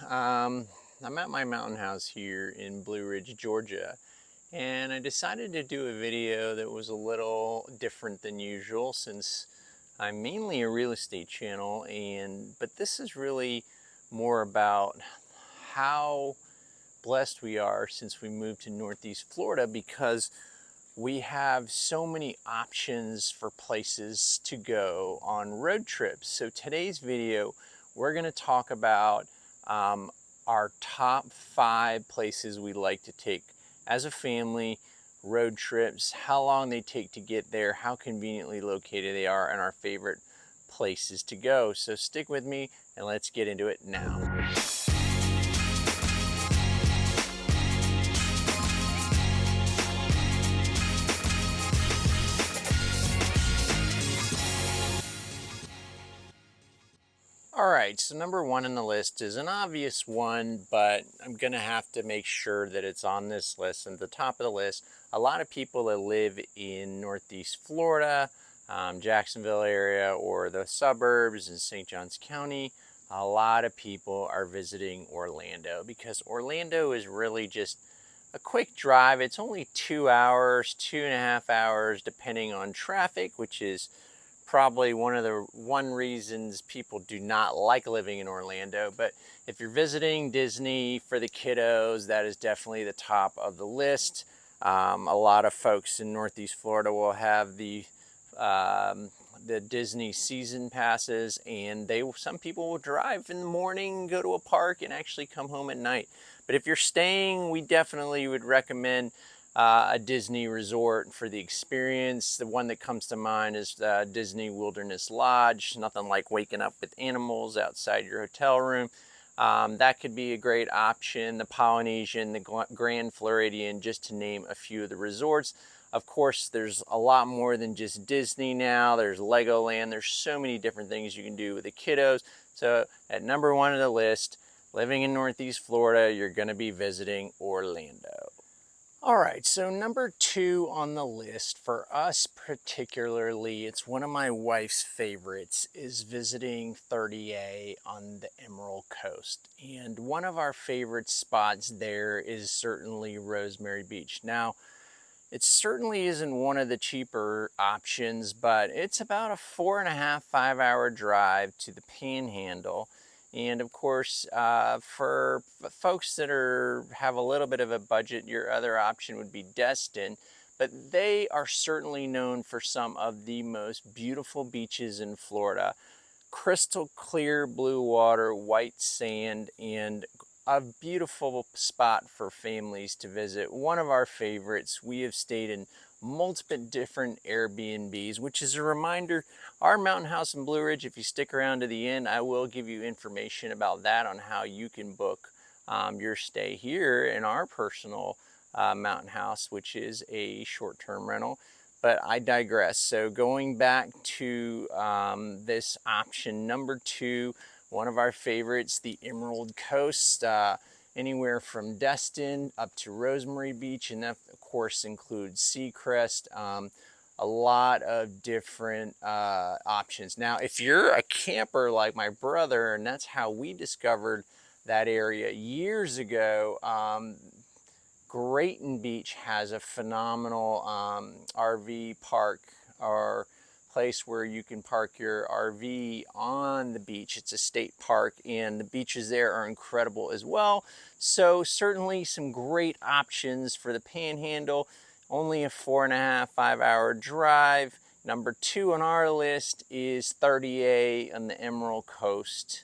I'm at my mountain house here in Blue Ridge, Georgia, and I decided to do a video that was a little different than usual since I'm mainly a real estate channel, but this is really more about how blessed we are since we moved to Northeast Florida, because we have so many options for places to go on road trips. So today's video, we're going to talk about um, our top 5 places we like to take as a family, road trips, how long they take to get there, how conveniently located they are, and our favorite places to go. So stick with me and let's get into it now. All right, so number 1 on the list is an obvious one, but I'm gonna have to make sure that it's on this list. And at the top of the list, a lot of people that live in Northeast Florida, Jacksonville area, or the suburbs in St. Johns County, a lot of people are visiting Orlando because Orlando is really just a quick drive. It's only 2 hours, 2.5 hours, depending on traffic, which is probably one reasons people do not like living in Orlando. But if you're visiting Disney for the kiddos, that is definitely the top of the list. A lot of folks in Northeast Florida will have the Disney season passes, and some people will drive in the morning, go to a park, and actually come home at night. But if you're staying, we definitely would recommend a Disney resort for the experience. The one that comes to mind is Disney Wilderness Lodge. Nothing like waking up with animals outside your hotel room. That could be a great option. The Polynesian, the Grand Floridian, just to name a few of the resorts. Of course, there's a lot more than just Disney now. There's Legoland. There's so many different things you can do with the kiddos. So at number 1 on the list, living in Northeast Florida, you're going to be visiting Orlando. All right, so number 2 on the list for us particularly, it's one of my wife's favorites, is visiting 30A on the Emerald Coast. And one of our favorite spots there is certainly Rosemary Beach. Now, it certainly isn't one of the cheaper options, but it's about a 4.5, 5 hour drive to the Panhandle. And of course, for folks that have a little bit of a budget, your other option would be Destin. But they are certainly known for some of the most beautiful beaches in Florida. Crystal clear blue water, white sand, and a beautiful spot for families to visit. One of our favorites. We have stayed in multiple different Airbnbs, which is a reminder, our mountain house in Blue Ridge, if you stick around to the end, I will give you information about that on how you can book your stay here in our personal mountain house, which is a short-term rental. But I digress. So going back to this option number 2, one of our favorites, the Emerald Coast, anywhere from Destin up to Rosemary Beach, and that of course includes Seacrest. A lot of different options. Now, if you're a camper like my brother, and that's how we discovered that area years ago, Grayton Beach has a phenomenal RV park, or place where you can park your RV on the beach. It's a state park, and the beaches there are incredible as well. So certainly some great options for the Panhandle. Only a 4.5, 5 hour drive. Number 2 on our list is 30A on the Emerald Coast,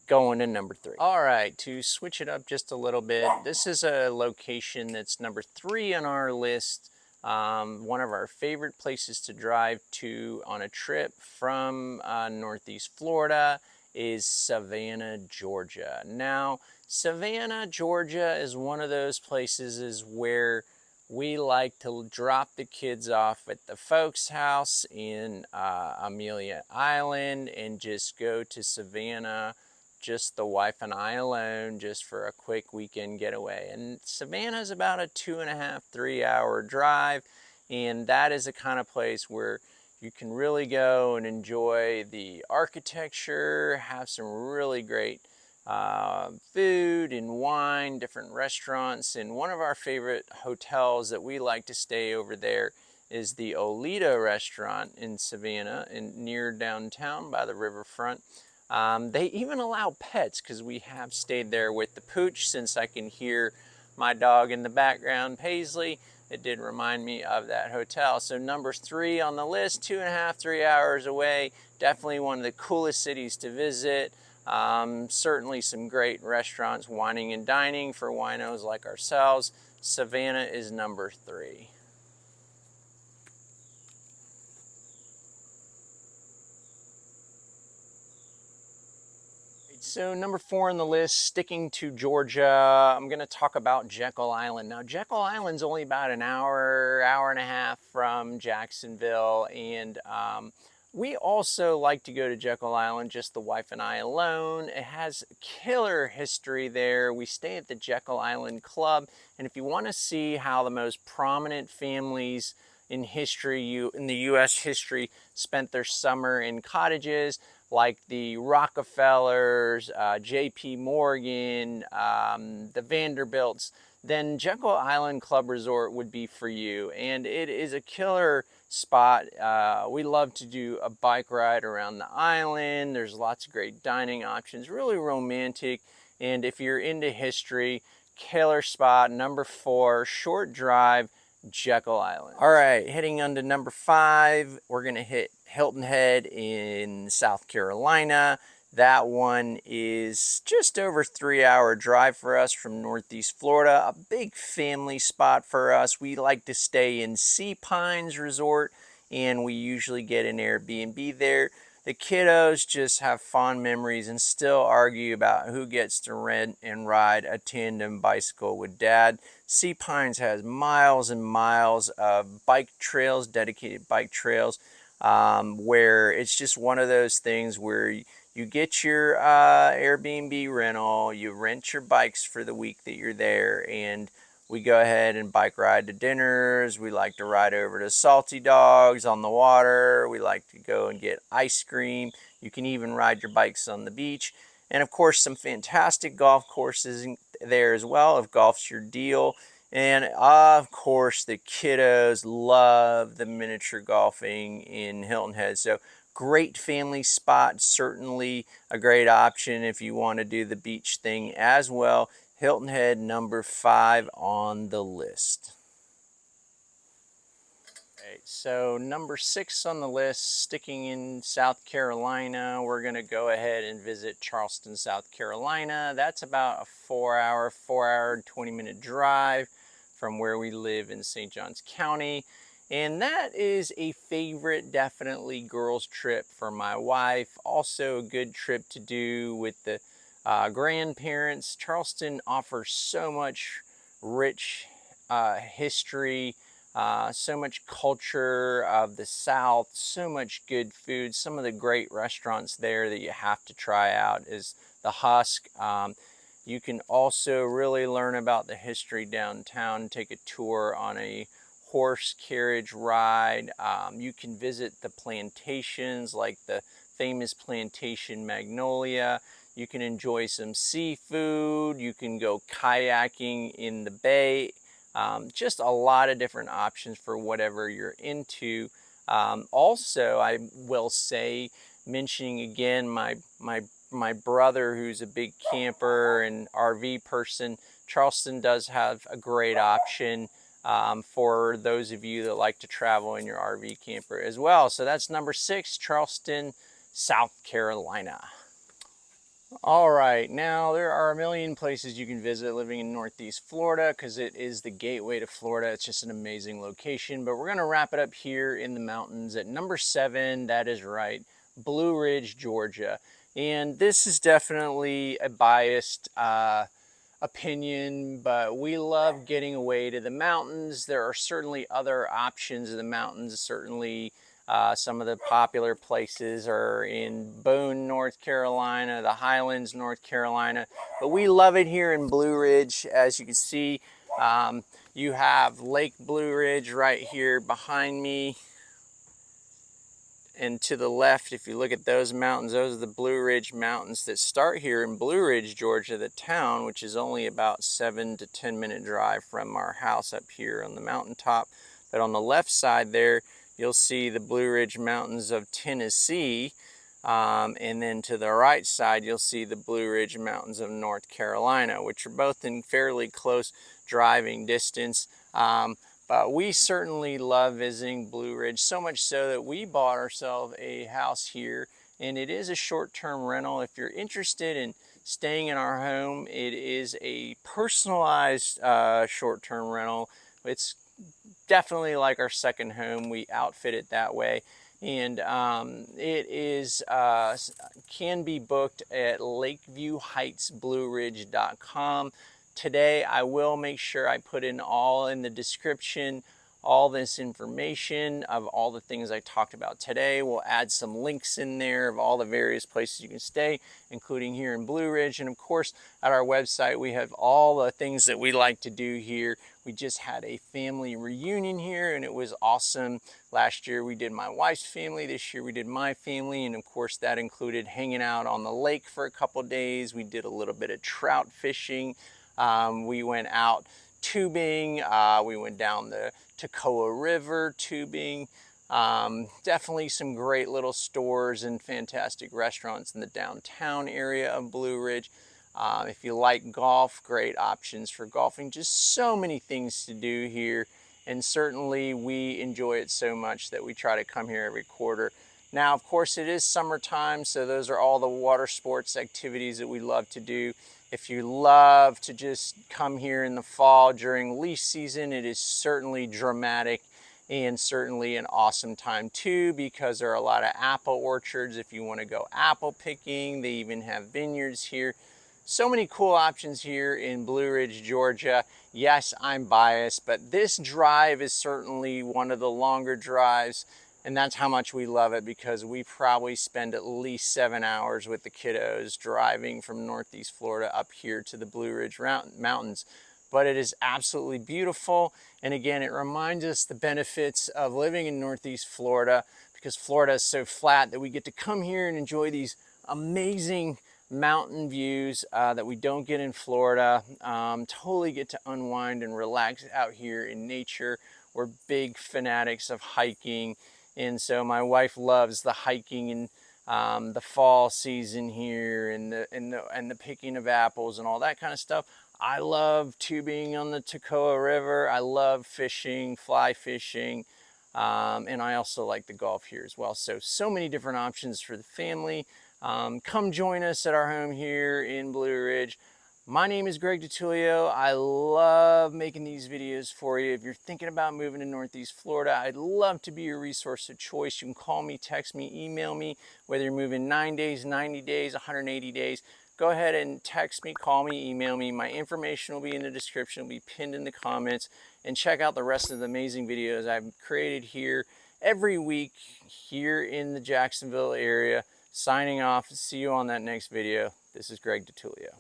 going to number 3. All right, to switch it up just a little bit, this is a location that's number 3 on our list. One of our favorite places to drive to on a trip from Northeast Florida is Savannah, Georgia. Now, Savannah, Georgia is one of those places where we like to drop the kids off at the folks' house in Amelia Island and just go to Savannah, just the wife and I alone, just for a quick weekend getaway. And Savannah is about a 2.5, 3 hour drive, and that is the kind of place where you can really go and enjoy the architecture, have some really great food and wine, different restaurants. And one of our favorite hotels that we like to stay over there is the Olita restaurant in Savannah, near downtown by the riverfront. They even allow pets, because we have stayed there with the pooch. Since I can hear my dog in the background, Paisley, it did remind me of that hotel. So number 3 on the list, 2.5, 3 hours away. Definitely one of the coolest cities to visit. Certainly some great restaurants, wining and dining for winos like ourselves. Savannah is number 3. So number 4 on the list, sticking to Georgia, I'm going to talk about Jekyll Island. Now, Jekyll Island's only about an hour, hour and a half from Jacksonville, and we also like to go to Jekyll Island, just the wife and I alone. It has killer history there. We stay at the Jekyll Island Club, and if you want to see how the most prominent families in history, in the U.S. history, spent their summer in cottages, like the Rockefellers, J.P. Morgan, the Vanderbilts, then Jekyll Island Club Resort would be for you. And it is a killer spot. We love to do a bike ride around the island. There's lots of great dining options, really romantic. And if you're into history, killer spot. Number 4, short drive, Jekyll Island. All right, heading on to number 5, we're gonna hit Hilton Head in South Carolina. That one is just over 3-hour drive for us from Northeast Florida. A big family spot for us. We like to stay in Sea Pines Resort, and we usually get an Airbnb there. The kiddos just have fond memories and still argue about who gets to rent and ride a tandem bicycle with dad. Sea Pines has miles and miles of bike trails, dedicated bike trails, where it's just one of those things where you get your Airbnb rental, you rent your bikes for the week that you're there, and we go ahead and bike ride to dinners. We like to ride over to Salty Dogs on the water. We like to go and get ice cream. You can even ride your bikes on the beach. And of course, some fantastic golf courses there as well, if golf's your deal. And of course, the kiddos love the miniature golfing in Hilton Head. So great family spot, certainly a great option if you want to do the beach thing as well. Hilton Head, number 5 on the list. Okay, so number 6 on the list, sticking in South Carolina, we're going to go ahead and visit Charleston, South Carolina. That's about a 4-hour, 20-minute drive from where we live in St. Johns County. And that is a favorite, definitely, girls trip for my wife. Also a good trip to do with the grandparents. Charleston offers so much rich history, so much culture of the South, so much good food. Some of the great restaurants there that you have to try out is the Husk. You can also really learn about the history downtown, take a tour on a horse carriage ride. You can visit the plantations, like the famous plantation Magnolia. You can enjoy some seafood. You can go kayaking in the bay. Just a lot of different options for whatever you're into. Also, I will say, mentioning again my brother, who's a big camper and RV person, Charleston does have a great option for those of you that like to travel in your RV camper as well. So that's number 6, Charleston, South Carolina. All right, now there are a million places you can visit living in Northeast Florida, because it is the gateway to Florida. It's just an amazing location, but we're going to wrap it up here in the mountains at number 7. That is right, Blue Ridge, Georgia. And this is definitely a biased opinion, but we love getting away to the mountains. There are certainly other options in the mountains. Certainly some of the popular places are in Boone, North Carolina, the Highlands, North Carolina, but we love it here in Blue Ridge. As you can see, you have Lake Blue Ridge right here behind me. And to the left, if you look at those mountains, those are the Blue Ridge Mountains that start here in Blue Ridge, Georgia, the town, which is only about 7 to 10 minute drive from our house up here on the mountaintop. But on the left side there, you'll see the Blue Ridge Mountains of Tennessee. And then to the right side, you'll see the Blue Ridge Mountains of North Carolina, which are both in fairly close driving distance. But we certainly love visiting Blue Ridge, so much so that we bought ourselves a house here, and it is a short-term rental. If you're interested in staying in our home, it is a personalized short-term rental. It's definitely like our second home. We outfit it that way. And it is can be booked at lakeviewheightsblueridge.com. Today I will make sure I put in all in the description all this information of all the things I talked about today. We'll add some links in there of all the various places you can stay, including here in Blue Ridge. And of course, at our website, we have all the things that we like to do here. We just had a family reunion here, and it was awesome. Last year, we did my wife's family. This year, we did my family. And of course, that included hanging out on the lake for a couple days. We did a little bit of trout fishing. We went out tubing. We went down the Toccoa River tubing. Definitely some great little stores and fantastic restaurants in the downtown area of Blue Ridge. If you like golf, great options for golfing. Just so many things to do here, and certainly we enjoy it so much that we try to come here every quarter. Now, of course, it is summertime, so those are all the water sports activities that we love to do. If you love to just come here in the fall during leaf season, it is certainly dramatic and certainly an awesome time too, because there are a lot of apple orchards. If you want to go apple picking, they even have vineyards here. So many cool options here in Blue Ridge, Georgia. Yes, I'm biased, but this drive is certainly one of the longer drives. And that's how much we love it, because we probably spend at least 7 hours with the kiddos driving from Northeast Florida up here to the Blue Ridge Mountains. But it is absolutely beautiful. And again, it reminds us the benefits of living in Northeast Florida, because Florida is so flat that we get to come here and enjoy these amazing mountain views that we don't get in Florida. Totally get to unwind and relax out here in nature. We're big fanatics of hiking. And so my wife loves the hiking in the fall season here, and the picking of apples and all that kind of stuff. I love tubing on the Toccoa River. I love fishing, fly fishing, and I also like the golf here as well. So many different options for the family. Come join us at our home here in Blue Ridge. My name is Greg DiTullio. I love making these videos for you. If you're thinking about moving to Northeast Florida, I'd love to be your resource of choice. You can call me, text me, email me, whether you're moving 9 days, 90 days, 180 days. Go ahead and text me, call me, email me. My information will be in the description, will be pinned in the comments. And check out the rest of the amazing videos I've created here every week here in the Jacksonville area. Signing off. See you on that next video. This is Greg DiTullio.